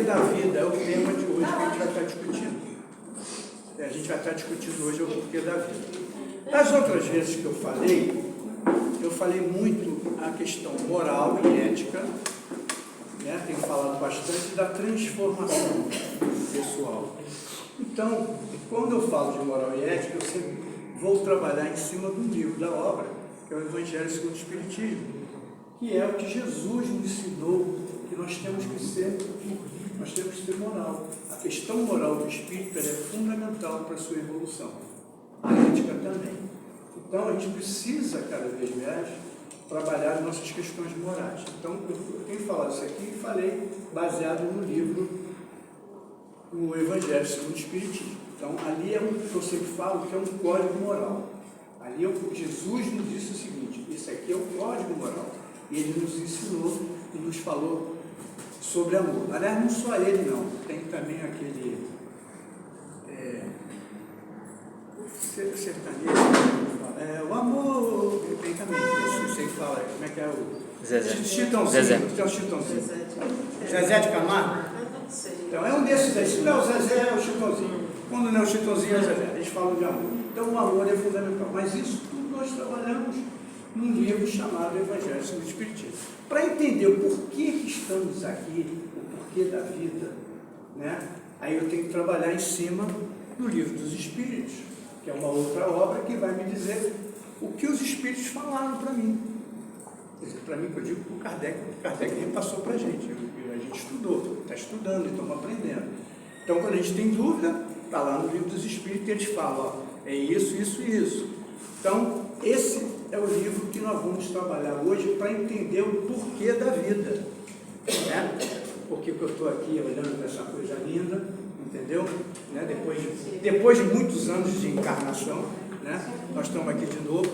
da vida é o tema de hoje que a gente vai estar discutindo. A gente vai estar discutindo hoje o porquê da vida. Das outras vezes que eu falei muito a questão moral e ética, né? Tenho falado bastante da transformação pessoal. Então, quando eu falo de moral e ética, eu sempre vou trabalhar em cima do livro da obra, que é o Evangelho segundo o Espiritismo, que é o que Jesus nos ensinou, que nós temos que ser moral. A questão moral do espírito é fundamental para a sua evolução. A ética também. Então, a gente precisa, cada vez mais, trabalhar as nossas questões morais. Então, eu tenho falado isso aqui e falei baseado no livro O Evangelho segundo o Espiritismo. Então, ali é um que eu sempre falo que é um código moral. Ali Jesus nos disse o seguinte: esse aqui é o código moral. E ele nos ensinou e nos falou sobre amor. Aliás, não só ele não, tem também aquele sertanejo, o amor, tem também, você fala, como é que é o Zezé. Chitãozinho, Zezé. tem o Chitãozinho. Zezé de Camargo? Então é um desses aí, se não é o Zezé, é o Chitãozinho. Quando não é o Chitãozinho, é o Zezé. Eles falam de amor. Então o amor é fundamental. Mas isso tudo nós trabalhamos num livro chamado Evangelho segundo o Espiritismo. Para entender o porquê que estamos aqui, o porquê da vida, né? Aí eu tenho que trabalhar em cima do Livro dos Espíritos, que é uma outra obra que vai me dizer o que os Espíritos falaram para mim. Quer dizer, para mim, que eu digo para o Kardec repassou para a gente estudou, está estudando, estamos aprendendo. Então, quando a gente tem dúvida, está lá no Livro dos Espíritos e eles falam, ó, é isso, isso e isso. Então, esse é o livro que nós vamos trabalhar hoje para entender o porquê da vida, né? Porque eu estou aqui olhando para essa coisa linda, entendeu? Né? Depois de muitos anos de encarnação, né? Nós estamos aqui de novo.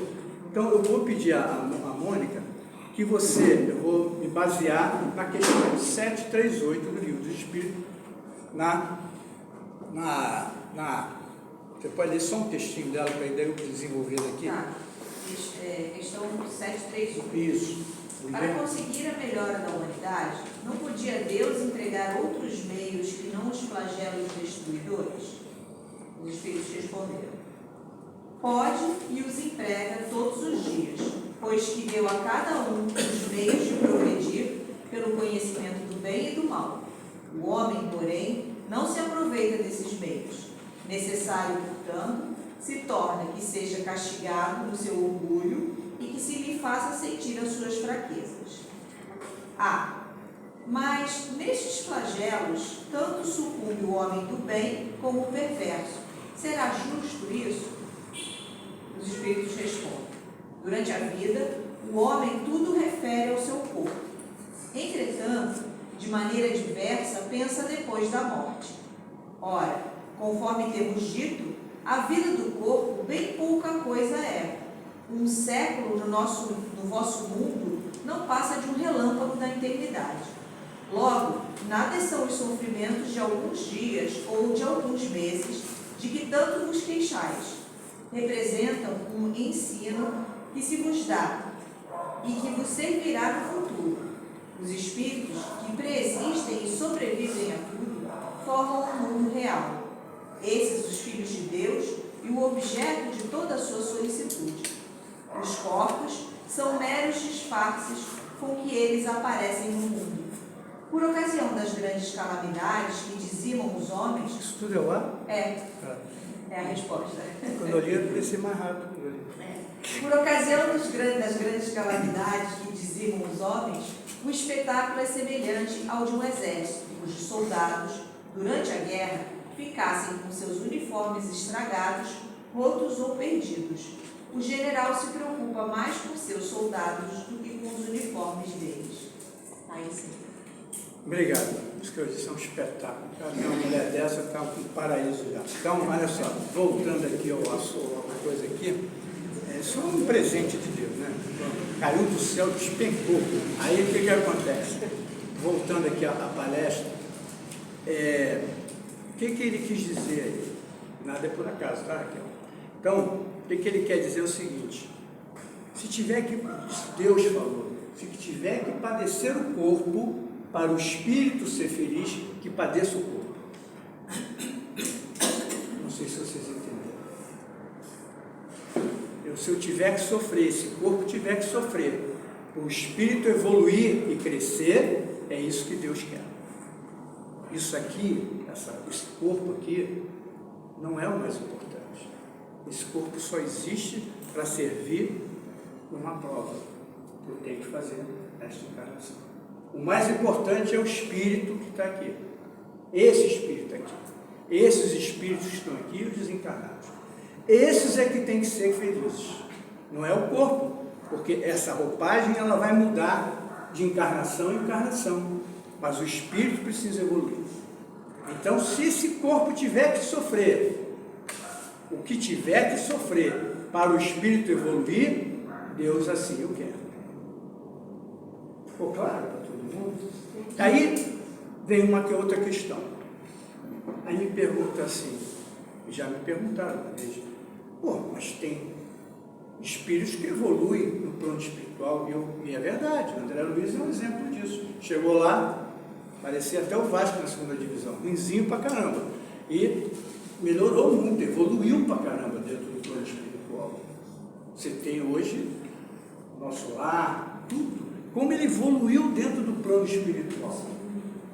Então, eu vou pedir a Mônica que eu vou me basear na questão 738 do Livro dos Espíritos, você pode ler só um textinho dela para eu desenvolver aqui? Tá. Questão 731. Isso. Para conseguir a melhora da humanidade, não podia Deus entregar outros meios que não os flagelos destruidores? Os Espíritos responderam: pode e os emprega todos os dias, pois que deu a cada um os meios de progredir pelo conhecimento do bem e do mal. O homem, porém, não se aproveita desses meios. Necessário, portanto, se torna que seja castigado no seu orgulho e que se lhe faça sentir as suas fraquezas. Mas nestes flagelos, tanto sucumbe o homem do bem como o perverso. Será justo isso? Os Espíritos respondem: durante a vida, o homem tudo refere ao seu corpo. Entretanto, de maneira diversa, pensa depois da morte. Ora, conforme temos dito, a vida do corpo bem pouca coisa é. Um século no vosso mundo não passa de um relâmpago da eternidade. Logo, nada são os sofrimentos de alguns dias ou de alguns meses de que tanto vos queixais. Representam um ensino que se vos dá e que vos servirá no futuro. Os espíritos que preexistem e sobrevivem a tudo formam um mundo real. Esses os filhos de Deus e o objeto de toda a sua solicitude. Os corpos são meros disfarces com que eles aparecem no mundo. Por ocasião das grandes calamidades que dizimam os homens... Isso tudo é lá? É a resposta. Quando eu li, eu pensei mais rápido. Por ocasião das grandes calamidades que dizimam os homens, o espetáculo é semelhante ao de um exército, cujos soldados, durante a guerra, ficassem com seus uniformes estragados, rotos ou perdidos. O general se preocupa mais com seus soldados do que com os uniformes deles. Aí sim. Obrigado. Isso que eu disse é um espetáculo. Uma mulher dessa está com paraíso já. Então, olha só, voltando aqui ao coisa aqui, isso é um presente de Deus, né? Caiu do céu, despencou. Aí o que acontece? Voltando aqui à palestra, o que ele quis dizer aí? Nada é por acaso, tá, Raquel? Então, o que ele quer dizer é o seguinte: se tiver que, Deus falou, se tiver que padecer o corpo, para o espírito ser feliz que padeça o corpo. Não sei se vocês entenderam. Se eu tiver que sofrer, esse corpo tiver que sofrer, o espírito evoluir e crescer, é isso que Deus quer. Isso aqui, esse corpo aqui, não é o mais importante. Esse corpo só existe para servir uma prova que eu tenho que fazer nesta encarnação. O mais importante é o espírito que está aqui. Esse espírito aqui. Esses espíritos que estão aqui, os desencarnados. Esses é que tem que ser felizes. Não é o corpo, porque essa roupagem ela vai mudar de encarnação em encarnação. Mas o espírito precisa evoluir. Então, se esse corpo tiver que sofrer, o que tiver que sofrer para o espírito evoluir, Deus assim o quer. Ficou claro para todo mundo? Aí vem uma outra questão. Aí me pergunta assim, já me perguntaram uma vez, mas tem espíritos que evoluem no plano espiritual, e é verdade, o André Luiz é um exemplo disso. Chegou lá, parecia até o Vasco na segunda divisão, ruinzinho pra caramba, e melhorou muito, evoluiu pra caramba dentro do plano espiritual. Você tem hoje nosso lar, tudo, como ele evoluiu dentro do plano espiritual.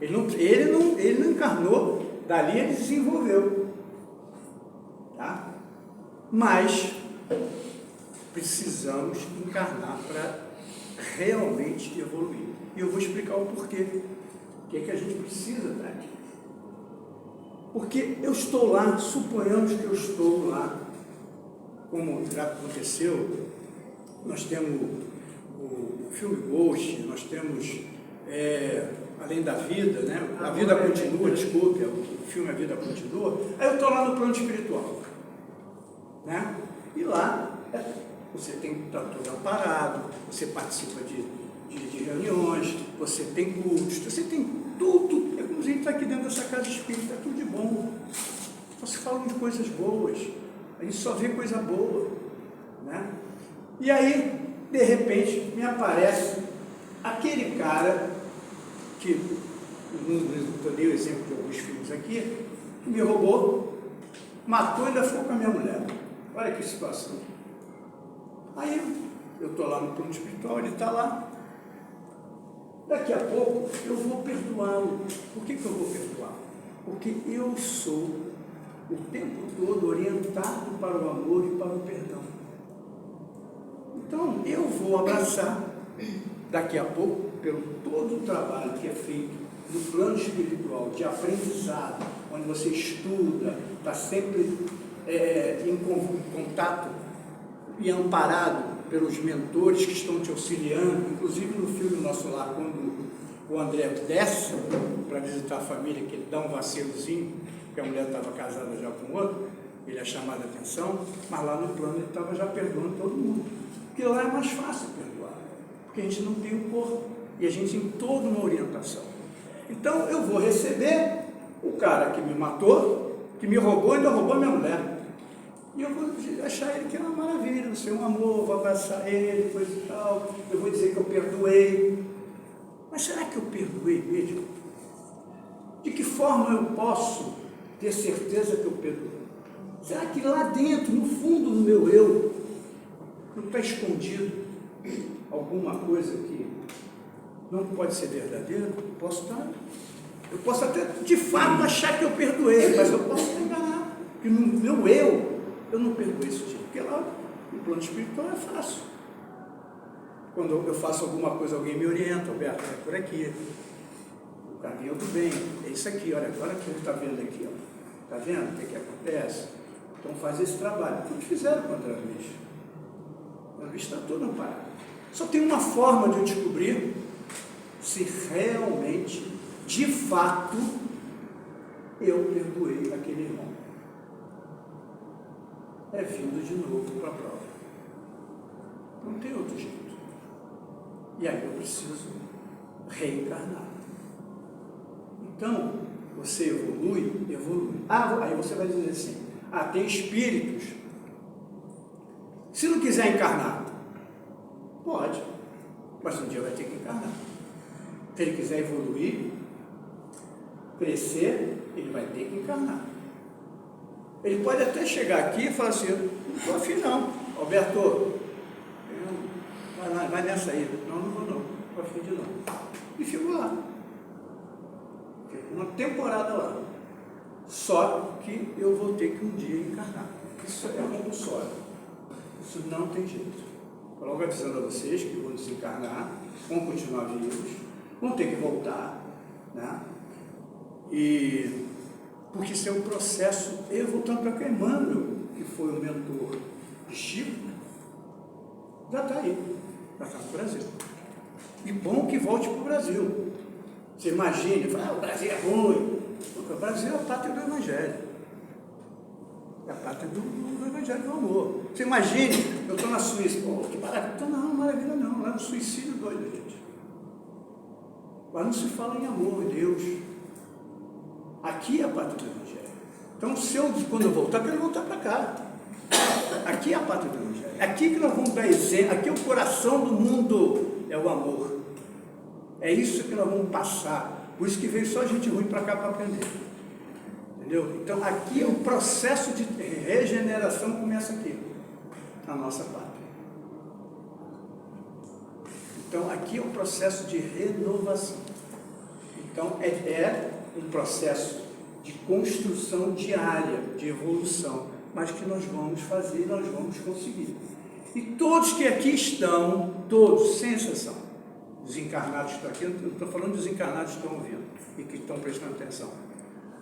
Ele não encarnou, dali ele desenvolveu, tá? Mas precisamos encarnar para realmente evoluir. E eu vou explicar o porquê. O que é que a gente precisa estar aqui? Porque eu estou lá, suponhamos que eu estou lá, como já aconteceu, nós temos o filme Ghost, nós temos Além da Vida, né? A Vida Continua, desculpe, o filme A Vida Continua. Aí eu estou lá no plano espiritual, né? E lá você tem que estar todo amparado, você participa de reuniões, você tem cultos, você tem tudo. É como se a gente está aqui dentro dessa casa espírita, é tudo de bom. Só se falam de coisas boas, a gente só vê coisa boa, né? E aí, de repente, me aparece aquele cara que, eu dei o exemplo de alguns filmes aqui, que me roubou, matou e ainda ficou com a minha mulher. Olha que situação. Aí eu estou lá no plano espiritual, ele está lá. Daqui a pouco eu vou perdoá-lo. Por que eu vou perdoá-lo? Porque eu sou o tempo todo orientado para o amor e para o perdão. Então eu vou abraçar daqui a pouco, pelo todo o trabalho que é feito no plano espiritual, de aprendizado, onde você estuda, está sempre em contato e amparado pelos mentores que estão te auxiliando, inclusive no filme Nosso Lar, quando o André desce para visitar a família, que ele dá um vacilozinho, porque a mulher estava casada já com outro, ele é chamado a atenção, mas lá no plano ele estava já perdoando todo mundo, porque lá é mais fácil perdoar, porque a gente não tem o corpo, e a gente tem toda uma orientação. Então eu vou receber o cara que me matou, que me roubou e ainda roubou minha mulher. E eu vou achar ele que é uma maravilha, você é um amor, vou abraçar ele, coisa e tal, eu vou dizer que eu perdoei. Mas será que eu perdoei mesmo? De que forma eu posso ter certeza que eu perdoei? Será que lá dentro, no fundo do meu eu, não está escondido alguma coisa que não pode ser verdadeira? Eu posso até de fato achar que eu perdoei, mas eu posso me enganar, porque no meu eu não perdoei esse tipo, porque lá no plano espiritual é fácil. Quando eu faço alguma coisa, alguém me orienta, Alberto, é por aqui, o caminho do bem, é isso aqui, olha, agora que ele está vendo aqui, está vendo o que acontece? Então faz esse trabalho, o que fizeram com o André Luiz? O André Luiz está todo amparado. Só tem uma forma de eu descobrir se realmente, de fato, eu perdoei aquele irmão. É vindo de novo para a prova. Não tem outro jeito. E aí eu preciso reencarnar. Então, você evolui. Aí você vai dizer assim, tem espíritos. Se não quiser encarnar, pode, mas um dia vai ter que encarnar. Se ele quiser evoluir, crescer, ele vai ter que encarnar. Ele pode até chegar aqui e falar assim, não estou afim não, Alberto, vai nessa aí. Não vou não, estou afim de não. E fico lá. Fico uma temporada lá. Só que eu vou ter que um dia encarnar. Isso é compulsório. Isso não tem jeito. Estou logo avisando a vocês que vão desencarnar, vão continuar vivos, vão ter que voltar, né? E porque isso é um processo, eu voltando para Emmanuel, que foi o mentor de Chico, já está aí, já está no Brasil. E bom que volte para o Brasil. Você imagine, fala, o Brasil é ruim. Porque o Brasil é a pátria do Evangelho. É a pátria do Evangelho do amor. Você imagine, eu estou na Suíça, pô, que maravilha. Não, maravilha não, lá no suicídio doido, gente. Lá não se fala em amor, em Deus. Aqui é a pátria do Evangelho. Então, quando eu voltar, eu quero voltar para cá. Aqui é a pátria do Evangelho. Aqui que nós vamos dar exemplo. Aqui é o coração do mundo, é o amor. É isso que nós vamos passar. Por isso que veio só gente ruim para cá para aprender. Entendeu? Então, aqui é o processo de regeneração começa aqui, na nossa pátria. Então, aqui é o processo de renovação. Então, é um processo de construção diária, de evolução, mas que nós vamos fazer e nós vamos conseguir. E todos que aqui estão, todos, sem exceção, os encarnados que estão aqui, eu não estou falando dos encarnados que estão ouvindo e que estão prestando atenção.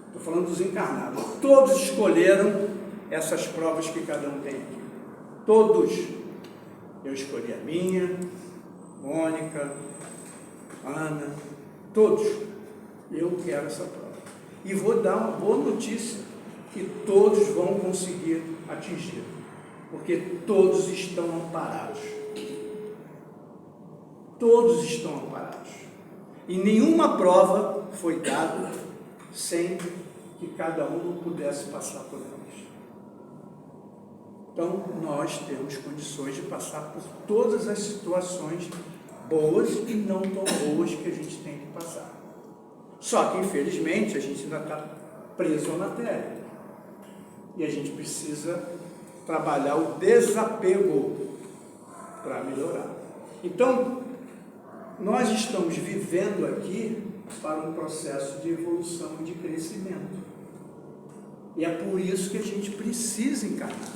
Estou falando dos encarnados. Todos escolheram essas provas que cada um tem aqui. Todos. Eu escolhi a minha, Mônica, Ana, todos. Eu quero essa prova. E vou dar uma boa notícia, que todos vão conseguir atingir, porque todos estão amparados. Todos estão amparados. E nenhuma prova foi dada sem que cada um pudesse passar por elas. Então, nós temos condições de passar por todas as situações boas e não tão boas que a gente tem que passar. Só que, infelizmente, a gente ainda está preso à matéria. E a gente precisa trabalhar o desapego para melhorar. Então, nós estamos vivendo aqui para um processo de evolução e de crescimento. E é por isso que a gente precisa encarnar.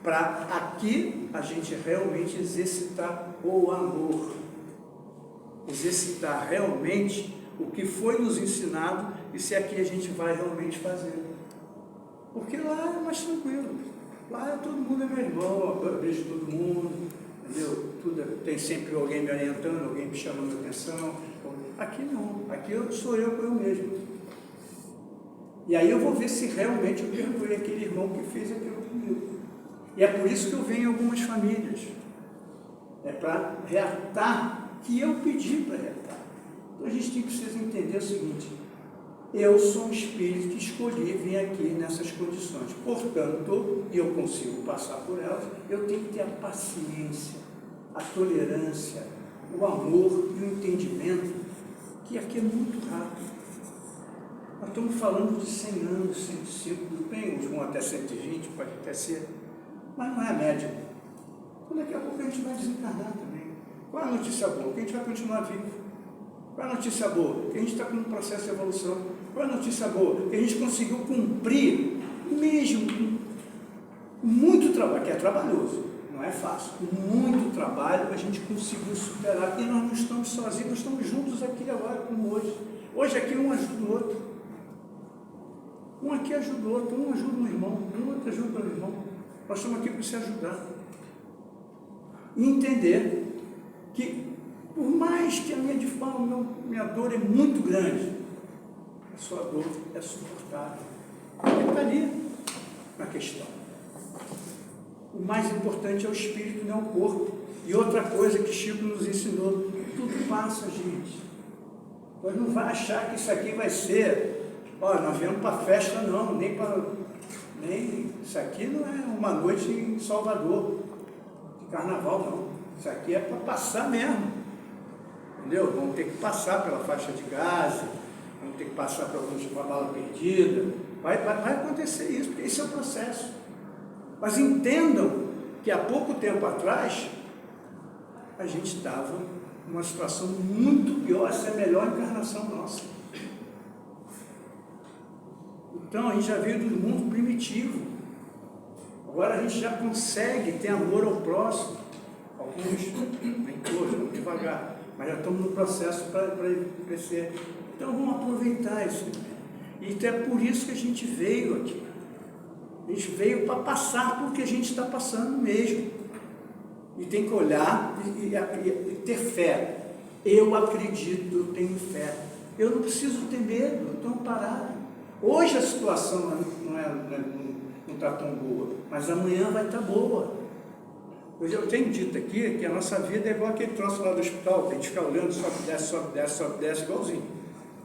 Para aqui a gente realmente exercitar o amor. Exercitar realmente o que foi nos ensinado e se aqui a gente vai realmente fazer. Porque lá é mais tranquilo. Lá todo mundo é meu irmão, eu vejo todo mundo, entendeu? Tem sempre alguém me orientando, alguém me chamando a atenção. Aqui não, aqui sou eu com eu mesmo. E aí eu vou ver se realmente eu perdoei aquele irmão que fez aquilo comigo. E é por isso que eu venho em algumas famílias. É para reatar que eu pedi para reatar. Então a gente tem que precisar entender o seguinte: eu sou um espírito que escolhi vir aqui nessas condições. Portanto, e eu consigo passar por elas, eu tenho que ter a paciência, a tolerância, o amor e o entendimento, que aqui é muito rápido. Nós estamos falando de 100 anos, 105, tudo bem, uns vão até 120, pode até ser, mas não é a média. Então daqui a pouco a gente vai desencarnar também. Qual é a notícia boa? Que a gente vai continuar vivo. Qual é a notícia boa? Que a gente está com um processo de evolução. Qual é a notícia boa? Que a gente conseguiu cumprir, mesmo com muito trabalho, que é trabalhoso, não é fácil, com muito trabalho a gente conseguiu superar. E nós não estamos sozinhos, nós estamos juntos aqui agora, como hoje. Hoje aqui um ajuda o outro. Um aqui ajuda o outro, um ajuda um irmão, um outro ajuda o irmão. Nós estamos aqui para se ajudar. E entender que, por mais que a minha dor é muito grande, a sua dor é suportável. Ele está ali na questão. O mais importante é o espírito, não é o corpo. E outra coisa que Chico nos ensinou: tudo passa, gente. Nós não vai achar que isso aqui vai ser, nós viemos para festa, não, nem isso aqui não é uma noite em Salvador, de carnaval, não. Isso aqui é para passar mesmo. entendeu? Vamos ter que passar pela faixa de Gaza, vamos ter que passar por uma bala perdida. Vai acontecer isso, porque esse é o processo. Mas entendam que há pouco tempo atrás, a gente estava numa situação muito pior, essa é a melhor encarnação nossa. Então, a gente já veio do mundo primitivo. Agora a gente já consegue ter amor ao próximo. Alguns, nem todos, vamos devagar, mas já estamos no processo para crescer. Então, vamos aproveitar isso. E é por isso que a gente veio aqui. A gente veio para passar por que a gente está passando mesmo. E tem que olhar e ter fé. Eu acredito, eu tenho fé. Eu não preciso ter medo, eu estou amparado. Hoje a situação não está tão boa, mas amanhã vai estar boa. Hoje eu tenho dito aqui que a nossa vida é igual aquele troço lá do hospital, que a gente fica olhando, sobe, desce, sobe, desce, sobe, desce, igualzinho.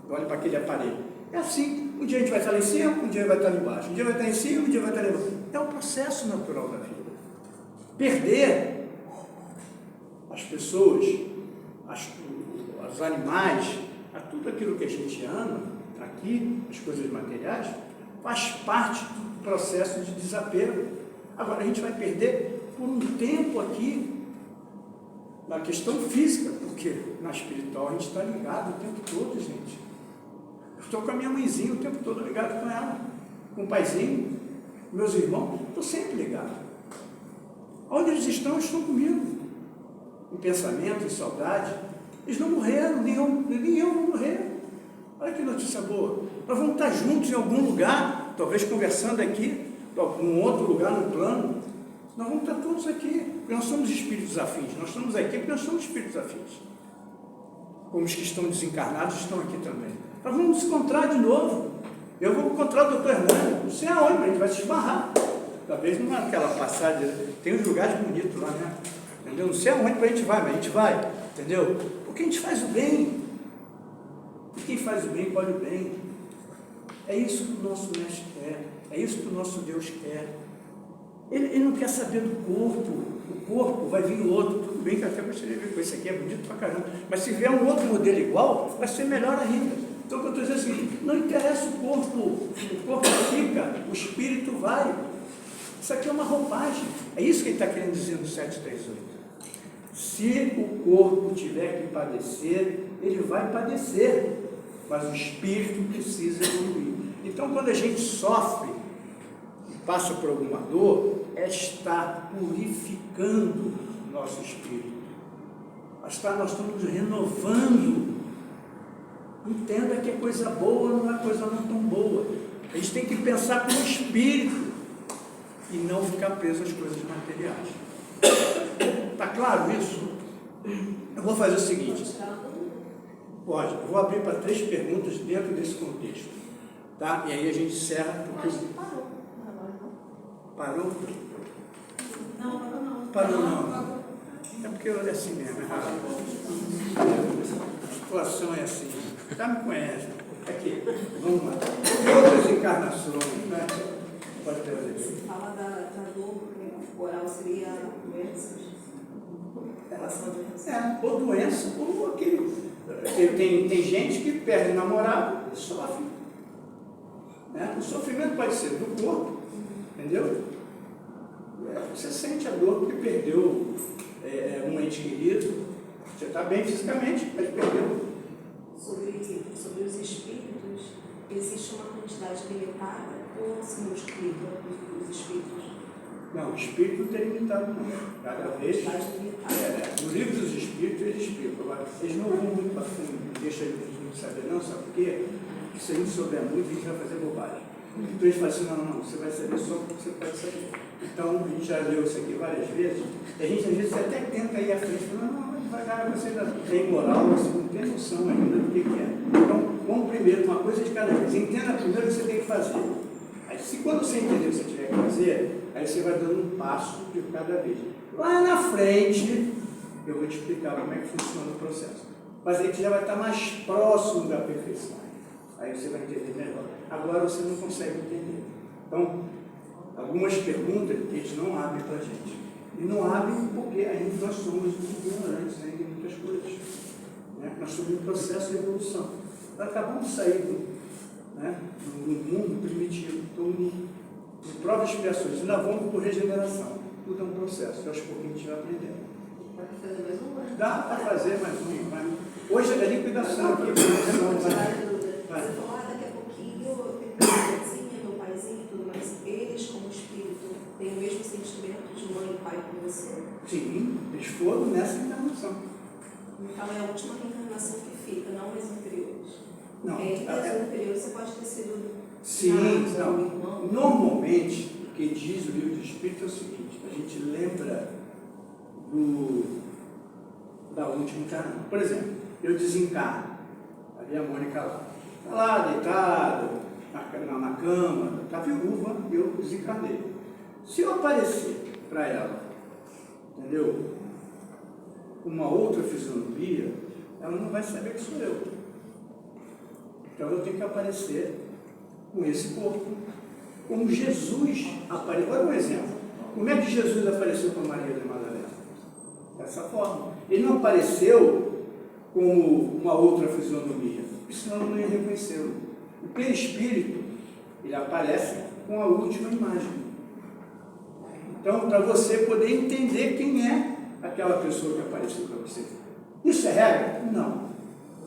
Olha para aquele aparelho. É assim, um dia a gente vai estar lá em cima, um dia vai estar lá embaixo. Um dia vai estar em cima, um dia vai estar lá embaixo. É o processo natural da vida. Perder as pessoas, os animais, a tudo aquilo que a gente ama, aqui, as coisas materiais, faz parte do processo de desapego. Agora a gente vai perder por um tempo aqui na questão física, porque na espiritual a gente está ligado o tempo todo, gente. Eu estou com a minha mãezinha o tempo todo ligado com ela, com o paizinho, meus irmãos, estou sempre ligado. Onde eles estão comigo. Em pensamento, em saudade. Eles não morreram, nem eu vou morrer. Olha que notícia boa. Nós vamos estar juntos em algum lugar, talvez conversando aqui, em outro lugar no plano. Nós vamos estar todos aqui, porque nós somos espíritos afins. Nós estamos aqui porque nós somos espíritos afins. Como os que estão desencarnados estão aqui também. Nós vamos nos encontrar de novo. Eu vou encontrar o Dr. Hernani, não sei aonde, mas a gente vai se esbarrar. Talvez não naquela passagem, tem uns lugares bonitos lá, né? Entendeu? Não sei aonde a gente vai, mas a gente vai, entendeu? Porque a gente faz o bem. E quem faz o bem, colhe o bem. É isso que o nosso mestre quer, é isso que o nosso Deus quer. Ele não quer saber do corpo. O corpo vai vir outro. Tudo bem que até gostaria de ver com esse aqui, é bonito pra caramba. Mas se vier um outro modelo igual, vai ser melhor ainda. Então, o que eu estou dizendo assim, não interessa o corpo fica, o espírito vai. Isso aqui é uma roupagem. É isso que ele está querendo dizer no 738. Se o corpo tiver que padecer, ele vai padecer. Mas o espírito precisa evoluir. Então, quando a gente sofre e passa por alguma dor, é estar purificando o nosso espírito. Nós estamos renovando. Entenda que é coisa boa, não é coisa não tão boa. A gente tem que pensar como espírito e não ficar preso às coisas materiais. Está claro isso? Eu vou fazer o seguinte. Pode, eu vou abrir para 3 perguntas dentro desse contexto. Tá? E aí a gente encerra. Porque... Parou? Não. Parou não. É porque é assim mesmo. A situação é assim. Já me conhece. Aqui, vamos lá. Outras encarnações, né? Pode trazer. Você fala da dor corporal, seria doenças? Relação a doença? Ou doença, ou aquele. Tem gente que perde namorado e sofre. Né? O sofrimento pode ser do corpo, entendeu? Você sente a dor porque perdeu um ente querido. Você está bem fisicamente, mas perdeu. Sobre os espíritos, existe uma quantidade limitada ou se multiplica os espíritos? Não, o espírito não tem limitado, não. Cada vez. No livro dos espíritos eles explicam. Agora, eles não vão muito para fundo, deixa a gente não saber, não, sabe por quê? Porque se a gente souber muito, a gente vai fazer bobagem. Então eles falam assim, não, você vai saber só o que você pode saber. Então, a gente já leu isso aqui várias vezes, e a gente às vezes até tenta ir à frente, falando, não, devagar, você ainda tem moral, você não tem noção ainda do que é. Então, vamos primeiro, uma coisa de cada vez. Entenda primeiro o que você tem que fazer. Aí, se quando você entender o que você tiver que fazer, aí você vai dando um passo de cada vez. Lá na frente, eu vou te explicar como é que funciona o processo. Mas aí você já vai estar mais próximo da perfeição. Aí você vai entender melhor. Agora você não consegue entender. Então, algumas perguntas eles não abrem para a gente. E não abrem porque nós somos ignorantes ainda em muitas coisas. né? Nós estamos em processo de evolução. Nós acabamos de sair do mundo primitivo, estamos em provas e expiações, ainda vamos por regeneração. Tudo é um processo, que aos pouquinhos a gente vai aprendendo. Pode fazer mais um? Dá para fazer mais um. Hoje é liquidação aqui. Você falou, daqui a pouquinho, minha mãezinha, meu paizinho e tudo mais, eles como espírito têm o mesmo sentimento de mãe e pai com você? Sim, eles foram nessa encarnação. Então é a última reencarnação que fica, não as anteriores. Não. Entre as anteriores você pode ter sido... Sim, não. Normalmente, o que diz o livro do Espírito é o seguinte: a gente lembra da última encarnação. Por exemplo, eu desencarno, ali a Mônica lá, está lá deitada, na cama, está viúva, eu desencarnei. Se eu aparecer para ela, entendeu? Uma outra fisionomia, ela não vai saber que sou eu. Então eu tenho que aparecer com esse corpo, como Jesus apareceu. Olha um exemplo. Como é que Jesus apareceu com Maria de Madalena? Dessa forma. Ele não apareceu como uma outra fisionomia, porque senão eu não ia reconhecê-lo. O perispírito, ele aparece com a última imagem. Então, para você poder entender quem é aquela pessoa que apareceu para você. Isso é regra? Não.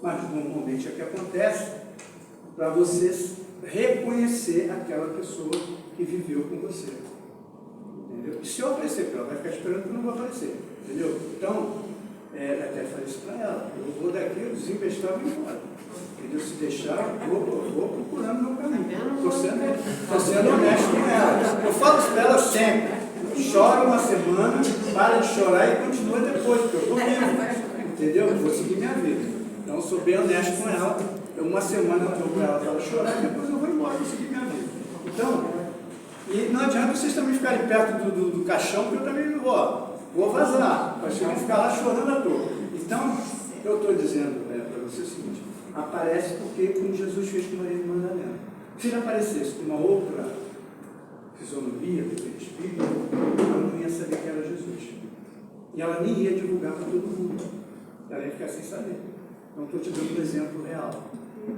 Mas normalmente é o que acontece para você reconhecer aquela pessoa que viveu com você. Entendeu? E se eu aparecer para ela, vai ficar esperando que eu não vou aparecer. Entendeu? Então, até falei isso para ela. Eu vou daqui, eu desinvestir e vou embora. Entendeu? Se deixar, eu vou procurando meu caminho. Estou sendo honesto com ela. Eu falo isso para ela sempre. Chora uma semana, para de chorar e continua depois, porque eu estou vivo. Entendeu? Eu vou seguir minha vida. Então, eu sou bem honesto com ela. Uma semana eu estou para ela chorar e depois eu vou embora, vou seguir minha vida. Então, e não adianta vocês também ficarem perto do caixão, porque eu também não vou vazar. Vocês vão ficar lá chorando à toa. Então, eu estou dizendo para você o seguinte: aparece porque, como Jesus fez com Maria de Madalena, se ele aparecesse com uma outra fisionomia, do espírito, ela não ia saber que era Jesus. E ela nem ia divulgar para todo mundo. Ela ia ficar sem saber. Então, estou te dando um exemplo real.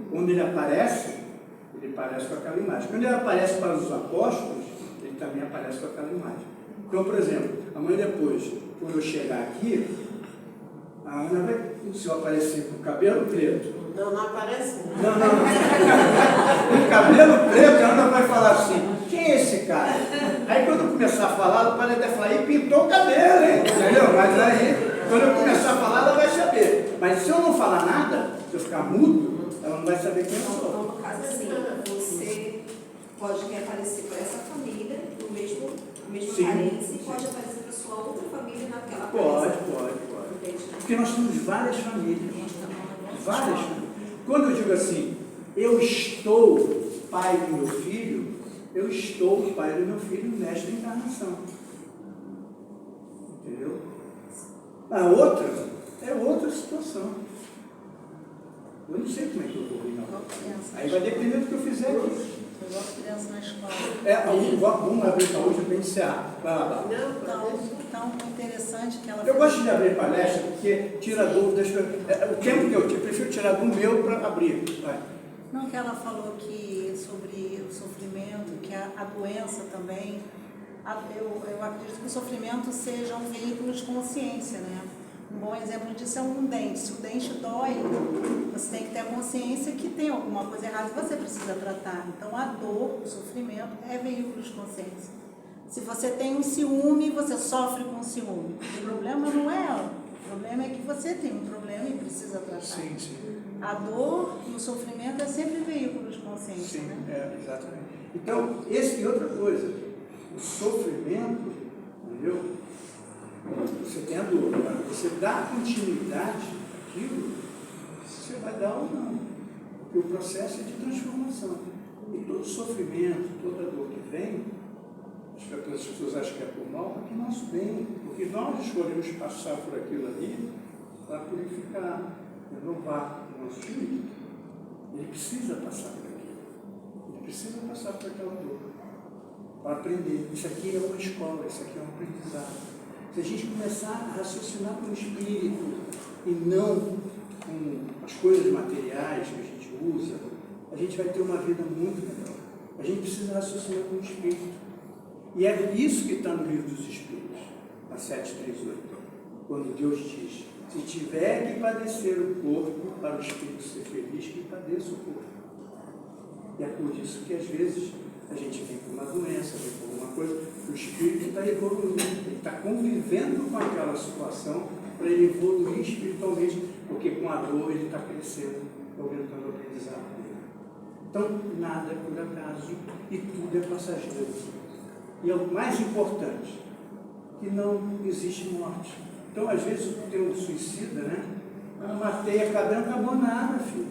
Quando ele aparece com aquela imagem. Quando ele aparece para os apóstolos, ele também aparece com aquela imagem. Então, por exemplo, amanhã depois, quando eu chegar aqui, a Ana vai, se eu aparecer com o cabelo preto. Não aparece? Não. Com o cabelo preto, a Ana vai falar assim: quem é esse cara? Aí quando eu começar a falar, ela pode até falar: e pintou o cabelo, hein? Entendeu? Mas aí, quando eu começar a falar, ela vai saber. Mas se eu não falar nada, se eu ficar mudo, ela não vai saber quem eu sou. Então, no caso assim, você pode reaparecer para essa família, a mesma Sim, carência, e sim. pode aparecer para sua outra família naquela Pode. Entendi. Porque nós temos várias famílias. Várias famílias. Quando eu digo assim, eu estou pai do meu filho, eu estou pai do meu filho nesta encarnação. Entendeu? A outra é outra situação. Eu não sei como é que eu vou ir, não. Aí vai depender do que eu fizer aqui. Eu gosto criança na escola. Vamos abrir para hoje para iniciar. Vai lá. Tão interessante que ela Eu gosto de abrir palestra porque tira dúvidas. O tempo que eu prefiro tirar do meu para abrir. Vai. Não, que ela falou que sobre o sofrimento, que a doença também. Eu acredito que o sofrimento seja um veículo de consciência, né? Um bom exemplo disso é um dente. Se o dente dói, você tem que ter consciência que tem alguma coisa errada e você precisa tratar. Então, a dor, o sofrimento, é veículo de consciência. Se você tem um ciúme, você sofre com ciúme. O problema não é ela. O problema é que você tem um problema e precisa tratar. Sim. A dor e o sofrimento é sempre veículo de consciência, Sim, né? exatamente. Então, e outra coisa, o sofrimento, entendeu? Você tem a dor, você dá continuidade àquilo, você vai dar ou não. Porque o processo é de transformação. E todo sofrimento, toda dor que vem, as pessoas acham que é por mal, é para o nosso bem. Porque nós escolhemos passar por aquilo ali para purificar, renovar o nosso espírito. Ele precisa passar por aquilo. Ele precisa passar por aquela dor para aprender. Isso aqui é uma escola, isso aqui é um aprendizado. Se a gente começar a raciocinar com o espírito e não com as coisas materiais que a gente usa, a gente vai ter uma vida muito melhor. A gente precisa raciocinar com o Espírito. E é isso que está no livro dos Espíritos, a 738, quando Deus diz: se tiver que padecer o corpo para o Espírito ser feliz, que padeça o corpo. E é por isso que às vezes a gente vem com uma doença, vem com alguma coisa, o Espírito está evoluindo, ele está convivendo com aquela situação para ele evoluir espiritualmente, porque com a dor ele está crescendo, aumentando o aprendizado dele. Então, nada é por acaso e tudo é passageiro. E é o mais importante, que não existe morte. Então, às vezes, tem um suicida, né? Eu matei, acabei, não acabou nada, filho.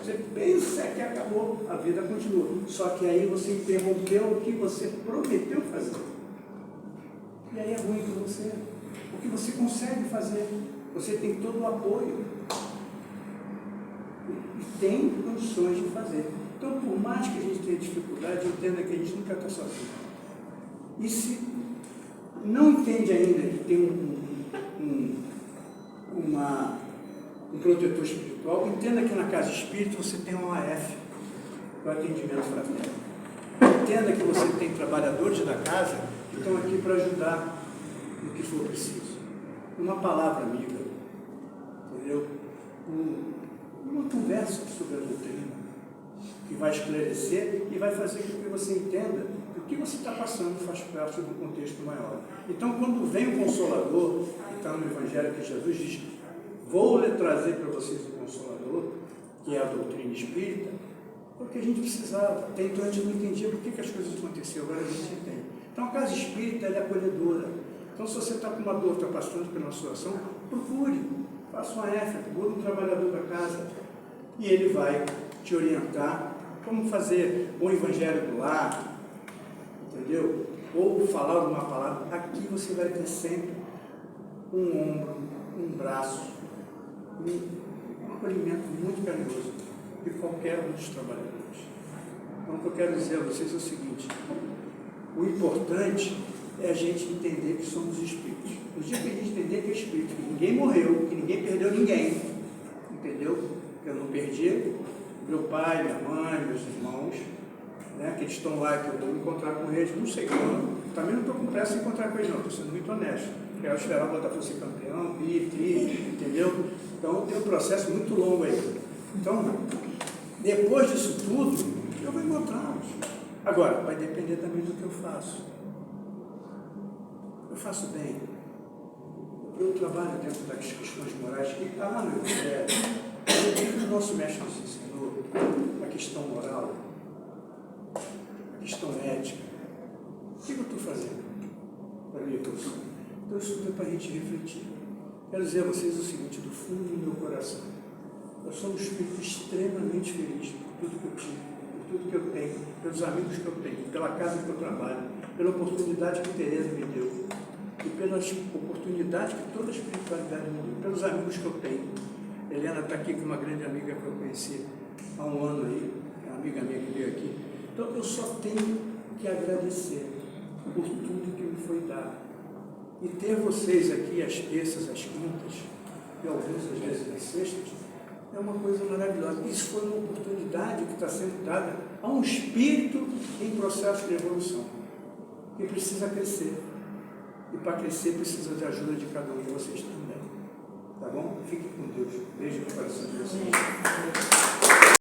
Você pensa que acabou, a vida continua. Só que aí você interrompeu o que você prometeu fazer. E aí é ruim para você. Porque você consegue fazer. Você tem todo o apoio. E tem condições de fazer. Então, por mais que a gente tenha dificuldade, entenda que a gente nunca está sozinho. E se não entende ainda que tem um protetor espiritual, entenda que na casa espírita você tem um AF, o atendimento fraterno. Entenda que você tem trabalhadores da casa que estão aqui para ajudar no que for preciso. Uma palavra amiga, entendeu? Uma conversa sobre a doutrina, que vai esclarecer e vai fazer com que você entenda que o que você está passando faz parte do contexto maior. Então, quando vem o Consolador, que está no Evangelho, que Jesus diz: vou lhe trazer para vocês o Consolador, que é a doutrina espírita, porque a gente precisava. Até então a gente não entendia por que as coisas aconteciam, agora a gente entende. Então, a casa espírita ela é acolhedora. Então, se você está com uma dor, está passando por uma situação, procure, faça uma EFA, procure um trabalhador da casa, e ele vai te orientar como fazer o Evangelho do lar, entendeu? Ou falar uma palavra. Aqui você vai ter sempre um ombro, um braço, um acolhimento muito carinhoso de qualquer um dos trabalhadores. Então, o que eu quero dizer a vocês é o seguinte: o importante é a gente entender que somos espíritos. No dia que a gente entender que é espírito, que ninguém morreu, que ninguém perdeu ninguém, entendeu? Eu não perdi meu pai, minha mãe, meus irmãos, né, que eles estão lá, que eu vou me encontrar com eles, não sei quando. Também não estou com pressa em encontrar com eles, não, estou sendo muito honesto. Quero esperar o Botafogo ser campeão, entendeu? Então tem um processo muito longo aí. Então, depois disso tudo, eu vou encontrá-los. Agora, vai depender também do que eu faço. Eu faço bem. Eu trabalho dentro das questões morais, que está lá no Evangelho. O nosso mestre nos ensinou a questão moral, a questão ética. O que eu estou fazendo para minha evolução? Então, isso tudo é para a gente refletir. Quero dizer a vocês o seguinte, do fundo do meu coração: eu sou um espírito extremamente feliz por tudo que eu tive, por tudo que eu tenho, pelos amigos que eu tenho, pela casa que eu trabalho, pela oportunidade que Tereza me deu, e pelas oportunidades que toda a espiritualidade me deu, pelos amigos que eu tenho. Helena está aqui com uma grande amiga que eu conheci há um ano aí, uma amiga minha que veio aqui. Então, eu só tenho que agradecer por tudo que me foi dado. E ter vocês aqui às terças, às quintas, e alguns às vezes às sextas, é uma coisa maravilhosa. Isso foi uma oportunidade que está sendo dada a um espírito em processo de evolução, que precisa crescer. E para crescer precisa de ajuda de cada um de vocês também. Tá bom? Fique com Deus. Beijo no coração de vocês.